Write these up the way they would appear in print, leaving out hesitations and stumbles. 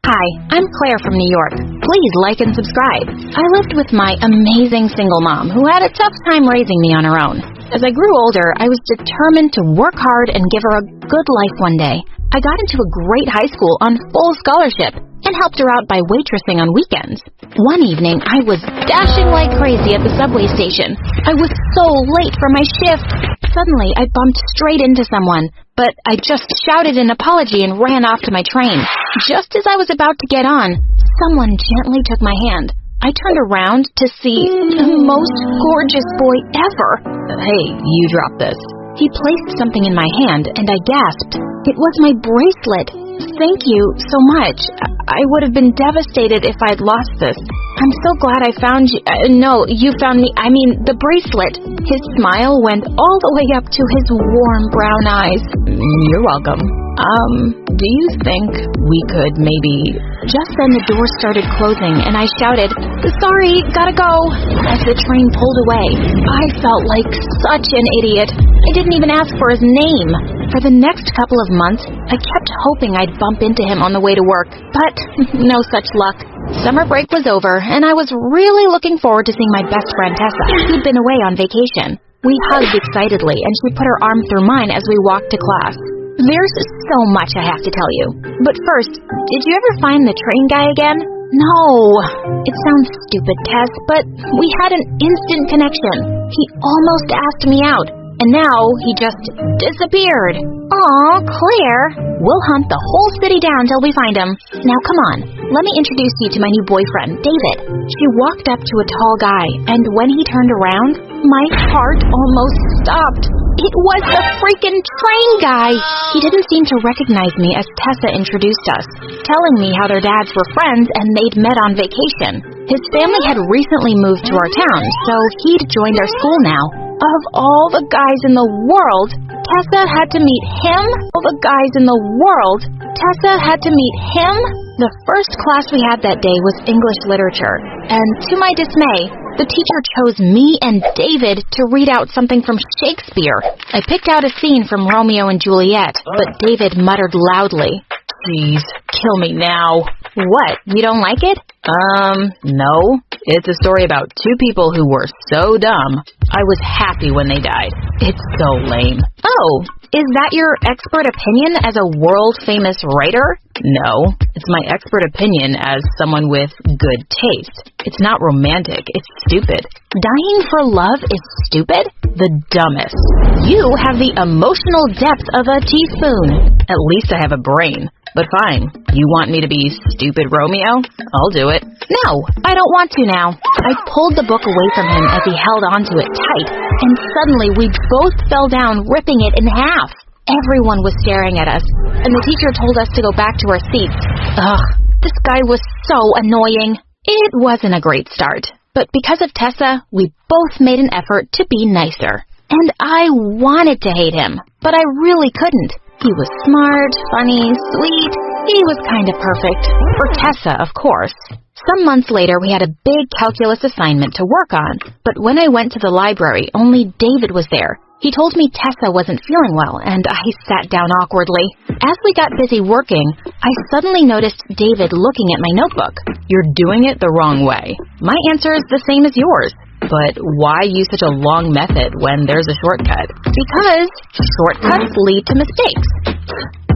Hi, I'm Claire from New York. Please like and subscribe. I lived with my amazing single mom who had a tough time raising me on her own. As I grew older, I was determined to work hard and give her a good life one day. I got into a great high school on full scholarship and helped her out by waitressing on weekends. One evening, I was dashing like crazy at the subway station. I was so late for my shift. Suddenly, I bumped straight into someone, but I just shouted an apology and ran off to my train. Just as I was about to get on, someone gently took my hand. I turned around to see the most gorgeous boy ever. Hey, you dropped this. He placed something in my hand, and I gasped. It was my bracelet. Thank you so much. I would have been devastated if I'd lost this. I'm so glad I found you. No, you found me. I mean, the bracelet. His smile went all the way up to his warm brown eyes. You're welcome. Do you think we could maybe... Just then the door started closing, and I shouted, "Sorry, gotta go," as the train pulled away. I felt like such an idiot. I didn't even ask for his name. For the next couple of months, I kept hoping I'd bump into him on the way to work, but no such luck. Summer break was over, and I was really looking forward to seeing my best friend Tessa, who'd been away on vacation. We hugged excitedly, and she put her arm through mine as we walked to class. There's so much I have to tell you. But first, did you ever find the train guy again? No. It sounds stupid, Tess, but we had an instant connection. He almost asked me out, and now he just disappeared. Aw, Claire. We'll hunt the whole city down till we find him. Now come on, let me introduce you to my new boyfriend, David. She walked up to a tall guy, and when he turned around, my heart almost stopped. It was the freaking train guy! He didn't seem to recognize me as Tessa introduced us, telling me how their dads were friends and they'd met on vacation. His family had recently moved to our town, so he'd joined our school now. Of all the guys in the world, Tessa had to meet him? The first class we had that day was English literature, and to my dismay, the teacher chose me and David to read out something from Shakespeare. I picked out a scene from Romeo and Juliet, but David muttered loudly, "Please, kill me now." What, you don't like it? No. It's a story about two people who were so dumb, I was happy when they died. It's so lame. Oh, is that your expert opinion as a world-famous writer? No, it's my expert opinion as someone with good taste. It's not romantic, it's stupid. Dying for love is stupid? The dumbest. You have the emotional depth of a teaspoon. At least I have a brain. But fine, you want me to be stupid Romeo? I'll do it. No, I don't want to now. I pulled the book away from him as he held onto it tight, and suddenly we both fell down, ripping it in half. Everyone was staring at us, and the teacher told us to go back to our seats. Ugh, this guy was so annoying. It wasn't a great start, but because of Tessa, we both made an effort to be nicer. And I wanted to hate him, but I really couldn't. He was smart, funny, sweet. He was kind of perfect. For Tessa, of course. Some months later, we had a big calculus assignment to work on, but when I went to the library, only David was there. He told me Tessa wasn't feeling well, and I sat down awkwardly. As we got busy working, I suddenly noticed David looking at my notebook. You're doing it the wrong way. My answer is the same as yours. But why use such a long method when there's a shortcut? Because shortcuts lead to mistakes.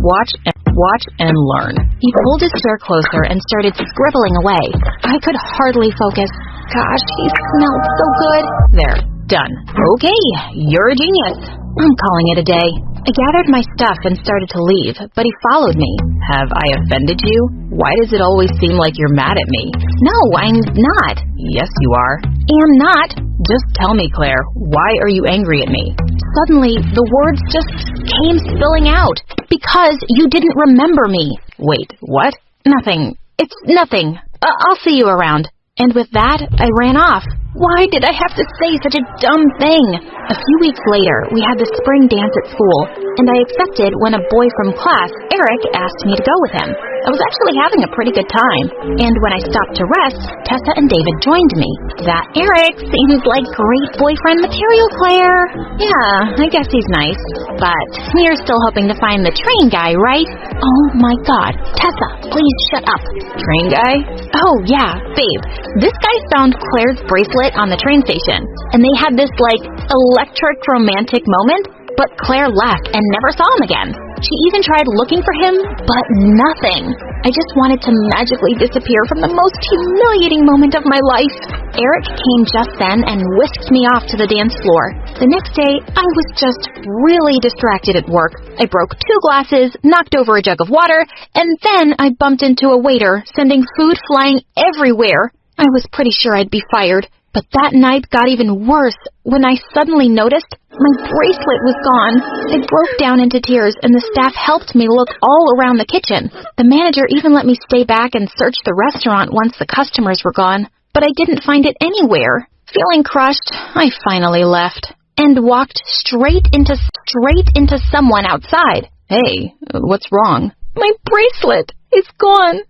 Watch and learn. He pulled his chair closer and started scribbling away. I could hardly focus. Gosh, he smelled so good. There, done. Okay, you're a genius. I'm calling it a day. I gathered my stuff and started to leave, but he followed me. Have I offended you? Why does it always seem like you're mad at me? No, I'm not. Yes, you are. Am not. Just tell me, Claire, why are you angry at me? Suddenly, the words just came spilling out. Because you didn't remember me. Wait, what? Nothing. It's nothing. I'll see you around. And with that, I ran off. Why did I have to say such a dumb thing? A few weeks later, we had the spring dance at school, and I accepted when a boy from class, Eric, asked me to go with him. I was actually having a pretty good time. And when I stopped to rest, Tessa and David joined me. That Eric seems like great boyfriend material, Claire. Yeah, I guess he's nice. But you're still hoping to find the train guy, right? Oh my God. Tessa, please shut up. Train guy? Oh yeah, babe. This guy found Claire's bracelet on the train station. And they had this, electric romantic moment. But Claire left and never saw him again. She even tried looking for him, but nothing. I just wanted to magically disappear from the most humiliating moment of my life. Eric came just then and whisked me off to the dance floor. The next day, I was just really distracted at work. I broke 2 glasses, knocked over a jug of water, and then I bumped into a waiter, sending food flying everywhere. I was pretty sure I'd be fired. But that night got even worse when I suddenly noticed my bracelet was gone. I broke down into tears, and the staff helped me look all around the kitchen. The manager even let me stay back and search the restaurant once the customers were gone, but I didn't find it anywhere. Feeling crushed, I finally left and walked straight into someone outside. Hey, what's wrong? My bracelet! It's gone.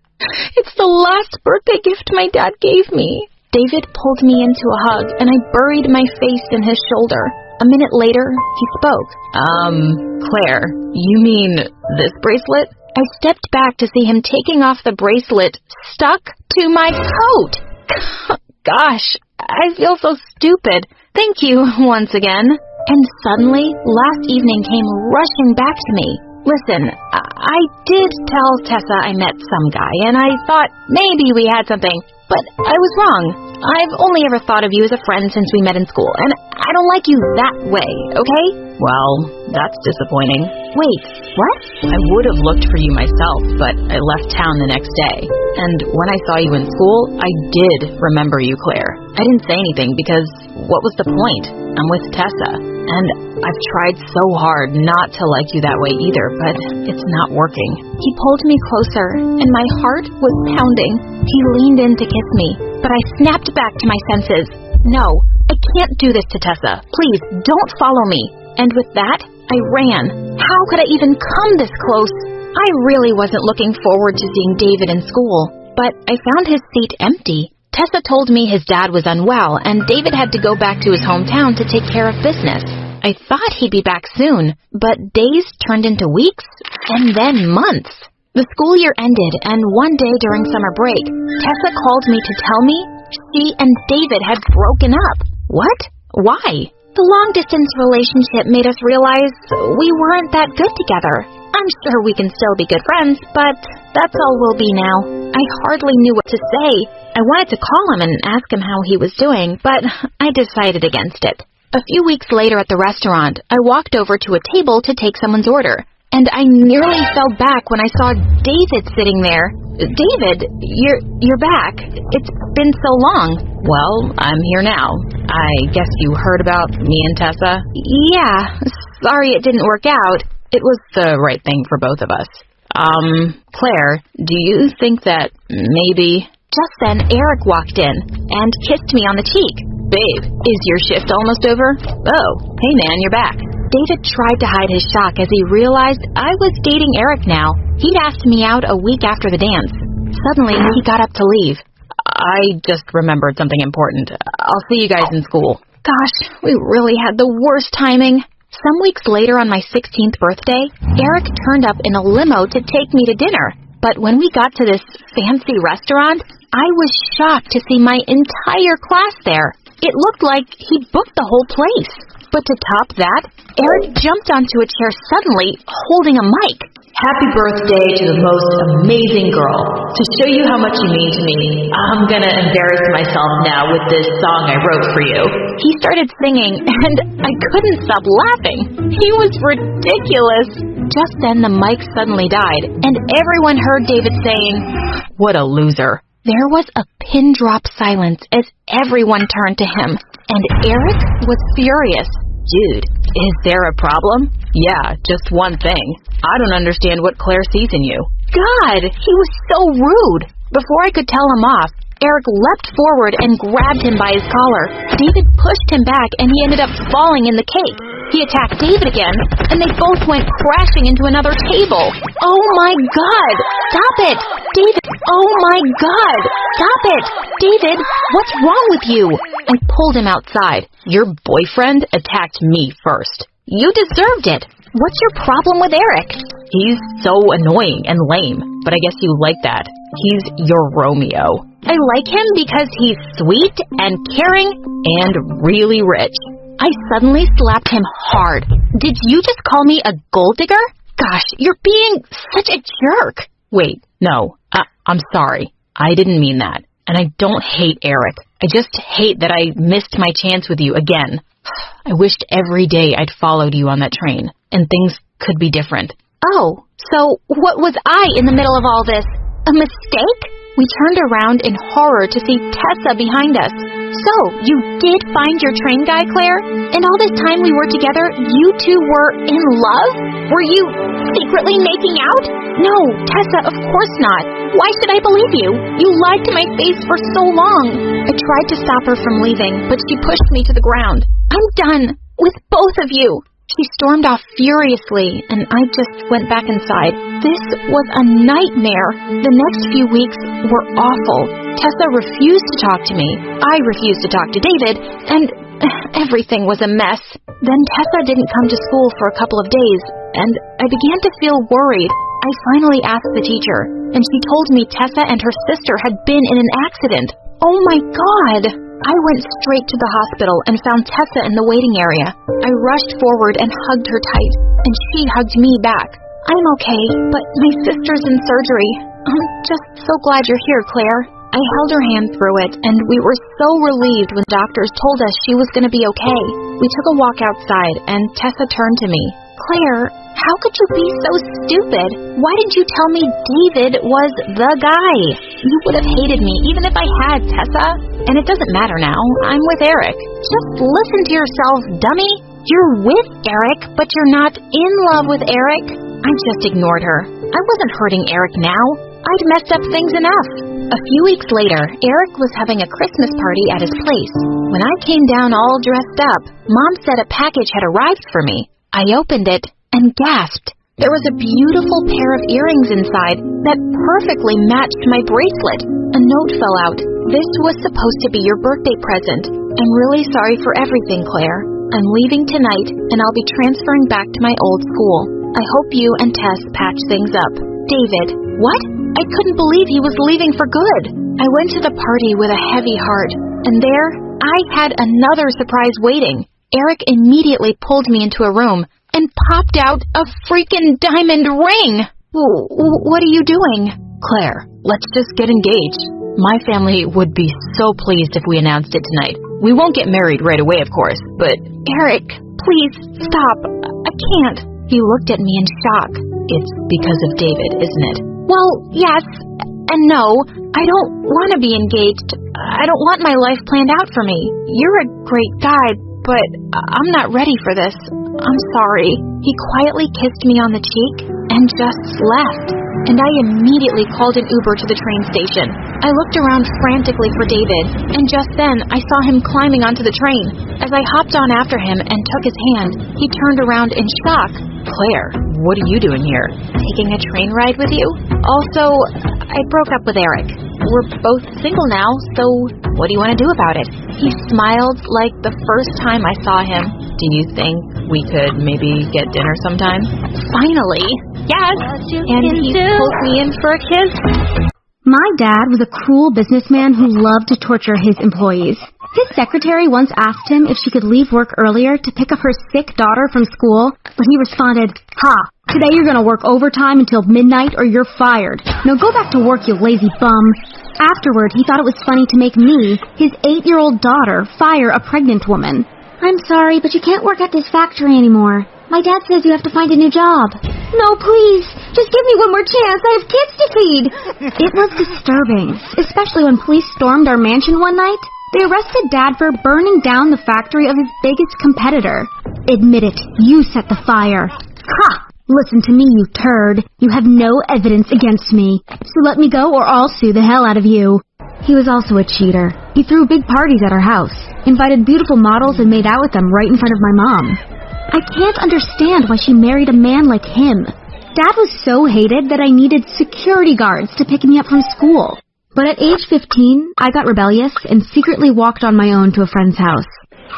It's the last birthday gift my dad gave me. David pulled me into a hug, and I buried my face in his shoulder. A minute later, he spoke. Claire, you mean this bracelet? I stepped back to see him taking off the bracelet stuck to my coat. Gosh, I feel so stupid. Thank you once again. And suddenly, last evening came rushing back to me. Listen, I did tell Tessa I met some guy, and I thought maybe we had something. But I was wrong. I've only ever thought of you as a friend since we met in school, and I don't like you that way, okay? Well, that's disappointing. Wait, what? I would have looked for you myself, but I left town the next day. And when I saw you in school, I did remember you, Claire. I didn't say anything because what was the point? I'm with Tessa, and I've tried so hard not to like you that way either, but it's not working. He pulled me closer, and my heart was pounding. He leaned in to kiss me, but I snapped back to my senses. No, I can't do this to Tessa. Please, don't follow me. And with that, I ran. How could I even come this close? I really wasn't looking forward to seeing David in school, but I found his seat empty. Tessa told me his dad was unwell, and David had to go back to his hometown to take care of business. I thought he'd be back soon, but days turned into weeks, and then months. The school year ended, and one day during summer break, Tessa called me to tell me she and David had broken up. What? Why? The long-distance relationship made us realize we weren't that good together. I'm sure we can still be good friends, but that's all we'll be now. I hardly knew what to say. I wanted to call him and ask him how he was doing, but I decided against it. A few weeks later at the restaurant, I walked over to a table to take someone's order, and I nearly fell back when I saw David sitting there. David, you're back. It's been so long. Well, I'm here now. I guess you heard about me and Tessa? Yeah, sorry it didn't work out. It was the right thing for both of us. Claire, do you think that maybe... Just then, Eric walked in and kissed me on the cheek. Babe, is your shift almost over? Oh, hey man, you're back. David tried to hide his shock as he realized I was dating Eric now. He'd asked me out a week after the dance. Suddenly, he got up to leave. I just remembered something important. I'll see you guys in school. Gosh, we really had the worst timing. Some weeks later on my 16th birthday, Eric turned up in a limo to take me to dinner. But when we got to this fancy restaurant, I was shocked to see my entire class there. It looked like he'd booked the whole place. But to top that, Eric jumped onto a chair suddenly, holding a mic. Happy birthday to the most amazing girl. To show you how much you mean to me, I'm gonna embarrass myself now with this song I wrote for you. He started singing, and I couldn't stop laughing. He was ridiculous. Just then, the mic suddenly died, and everyone heard David saying, "What a loser." There was a pin-drop silence as everyone turned to him, and Eric was furious. Dude, is there a problem? Yeah, just one thing. I don't understand what Claire sees in you. God, he was so rude. Before I could tell him off, Eric leapt forward and grabbed him by his collar. David pushed him back, and he ended up falling in the cake. He attacked David again, and they both went crashing into another table. Oh my God! Stop it! David! Oh my God! Stop it! David, what's wrong with you? I pulled him outside. Your boyfriend attacked me first. You deserved it. What's your problem with Eric? He's so annoying and lame, but I guess you like that. He's your Romeo. I like him because he's sweet and caring and really rich. I suddenly slapped him hard. Did you just call me a gold digger? Gosh, you're being such a jerk. Wait, no, I'm sorry. I didn't mean that. And I don't hate Eric. I just hate that I missed my chance with you again. I wished every day I'd followed you on that train, and things could be different. Oh, so what was I in the middle of all this? A mistake? We turned around in horror to see Tessa behind us. So, you did find your train guy, Claire? And all this time we were together, you two were in love? Were you secretly making out? No, Tessa, of course not. Why should I believe you? You lied to my face for so long. I tried to stop her from leaving, but she pushed me to the ground. I'm done with both of you. She stormed off furiously, and I just went back inside. This was a nightmare. The next few weeks were awful. Tessa refused to talk to me. I refused to talk to David, and everything was a mess. Then Tessa didn't come to school for a couple of days, and I began to feel worried. I finally asked the teacher, and she told me Tessa and her sister had been in an accident. Oh my God! I went straight to the hospital and found Tessa in the waiting area. I rushed forward and hugged her tight, and she hugged me back. I'm okay, but my sister's in surgery. I'm just so glad you're here, Claire. I held her hand through it, and we were so relieved when doctors told us she was going to be okay. We took a walk outside, and Tessa turned to me. Claire, how could you be so stupid? Why didn't you tell me David was the guy? You would have hated me even if I had, Tessa. And it doesn't matter now. I'm with Eric. Just listen to yourself, dummy. You're with Eric, but you're not in love with Eric. I just ignored her. I wasn't hurting Eric now. I'd messed up things enough. A few weeks later, Eric was having a Christmas party at his place. When I came down all dressed up, Mom said a package had arrived for me. I opened it and gasped. There was a beautiful pair of earrings inside that perfectly matched my bracelet. A note fell out. This was supposed to be your birthday present. I'm really sorry for everything, Claire. I'm leaving tonight, and I'll be transferring back to my old school. I hope you and Tess patch things up. David. What? I couldn't believe he was leaving for good. I went to the party with a heavy heart, and there I had another surprise waiting. Eric immediately pulled me into a room and popped out a freaking diamond ring. What are you doing? Claire, let's just get engaged. My family would be so pleased if we announced it tonight. We won't get married right away, of course, but... Eric, please, stop. I can't. He looked at me in shock. It's because of David, isn't it? Well, yes and no. I don't want to be engaged. I don't want my life planned out for me. You're a great guy, but I'm not ready for this. I'm sorry. He quietly kissed me on the cheek and just left. And I immediately called an Uber to the train station. I looked around frantically for David, and just then I saw him climbing onto the train. As I hopped on after him and took his hand, he turned around in shock. Claire, what are you doing here? Taking a train ride with you? Also, I broke up with Eric. We're both single now, so what do you want to do about it? He smiled like the first time I saw him. Do you think we could maybe get dinner sometime? Finally! Yes! And he pulled me in for a kiss. My dad was a cruel businessman who loved to torture his employees. His secretary once asked him if she could leave work earlier to pick up her sick daughter from school, but he responded, "Ha! Today you're going to work overtime until midnight or you're fired. Now go back to work, you lazy bum." Afterward, he thought it was funny to make me, his 8-year-old daughter, fire a pregnant woman. "I'm sorry, but you can't work at this factory anymore. My dad says you have to find a new job." "No, please. Just give me one more chance. I have kids to feed." It was disturbing, especially when police stormed our mansion one night. They arrested Dad for burning down the factory of his biggest competitor. "Admit it. You set the fire." "Ha! Listen to me, you turd. You have no evidence against me. So let me go or I'll sue the hell out of you." He was also a cheater. He threw big parties at our house, invited beautiful models and made out with them right in front of my mom. I can't understand why she married a man like him. Dad was so hated that I needed security guards to pick me up from school. But at age 15, I got rebellious and secretly walked on my own to a friend's house.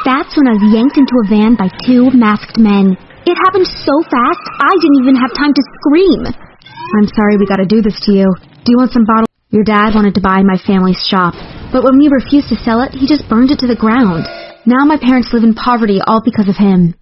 That's when I was yanked into a van by 2 masked men. It happened so fast, I didn't even have time to scream. I'm sorry we gotta do this to you. Do you want some bottles? Your dad wanted to buy my family's shop, but when we refused to sell it, he just burned it to the ground. Now my parents live in poverty all because of him.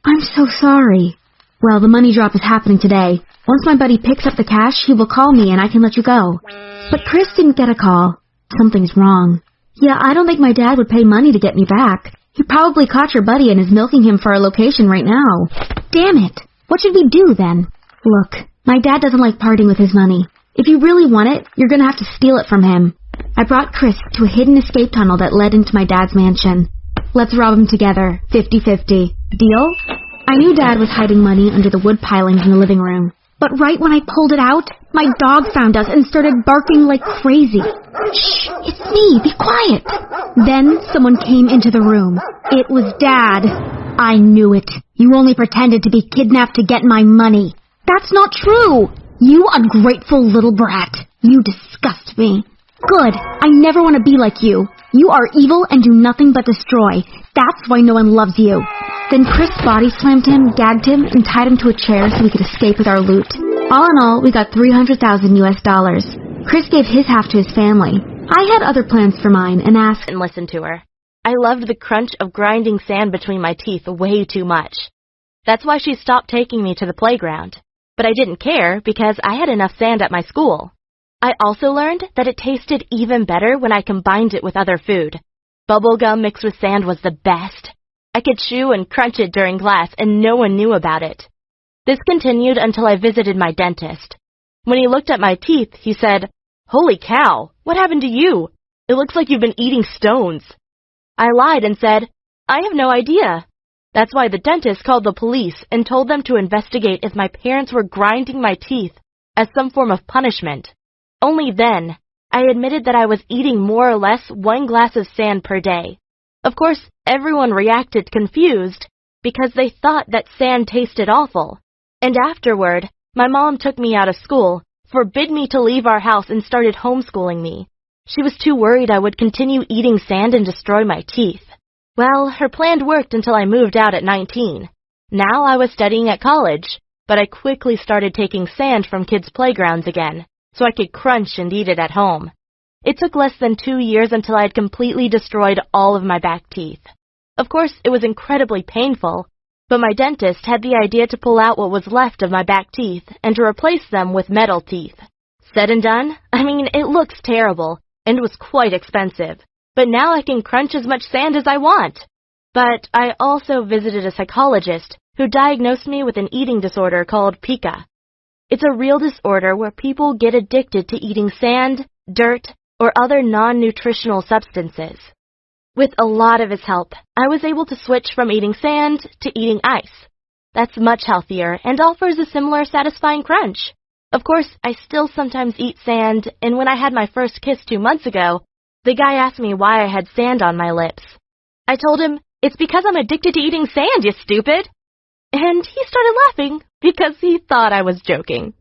I'm so sorry. Well, the money drop is happening today. Once my buddy picks up the cash, he will call me and I can let you go. But Chris didn't get a call. Something's wrong. Yeah, I don't think my dad would pay money to get me back. He probably caught your buddy and is milking him for our location right now. Damn it. What should we do then? Look, my dad doesn't like parting with his money. If you really want it, you're gonna have to steal it from him. I brought Chris to a hidden escape tunnel that led into my dad's mansion. Let's rob him together, 50-50. Deal? I knew Dad was hiding money under the wood pilings in the living room. But right when I pulled it out, my dog found us and started barking like crazy. Shh, it's me, be quiet. Then someone came into the room. It was Dad. I knew it. You only pretended to be kidnapped to get my money. That's not true. You ungrateful little brat. You disgust me. Good. I never want to be like you. You are evil and do nothing but destroy. That's why no one loves you. Then Chris body slammed him, gagged him, and tied him to a chair so we could escape with our loot. All in all, we got $300,000 US. Chris gave his half to his family. I had other plans for mine and asked and listened to her. I loved the crunch of grinding sand between my teeth way too much. That's why she stopped taking me to the playground. But I didn't care because I had enough sand at my school. I also learned that it tasted even better when I combined it with other food. Bubblegum mixed with sand was the best. I could chew and crunch it during class and no one knew about it. This continued until I visited my dentist. When he looked at my teeth, he said, "Holy cow, what happened to you? It looks like you've been eating stones." I lied and said, "I have no idea." That's why the dentist called the police and told them to investigate if my parents were grinding my teeth as some form of punishment. Only then, I admitted that I was eating more or less 1 glass of sand per day. Of course, everyone reacted confused because they thought that sand tasted awful. And afterward, my mom took me out of school, forbid me to leave our house, and started homeschooling me. She was too worried I would continue eating sand and destroy my teeth. Well, her plan worked until I moved out at 19. Now I was studying at college, but I quickly started taking sand from kids' playgrounds again, so I could crunch and eat it at home. It took less than 2 years until I had completely destroyed all of my back teeth. Of course, it was incredibly painful, but my dentist had the idea to pull out what was left of my back teeth and to replace them with metal teeth. Said and done, it looks terrible and was quite expensive, but now I can crunch as much sand as I want. But I also visited a psychologist who diagnosed me with an eating disorder called pica. It's a real disorder where people get addicted to eating sand, dirt, or other non-nutritional substances. With a lot of his help, I was able to switch from eating sand to eating ice. That's much healthier and offers a similar satisfying crunch. Of course, I still sometimes eat sand, and when I had my first kiss 2 months ago, the guy asked me why I had sand on my lips. I told him, "It's because I'm addicted to eating sand, you stupid!" And he started laughing because he thought I was joking.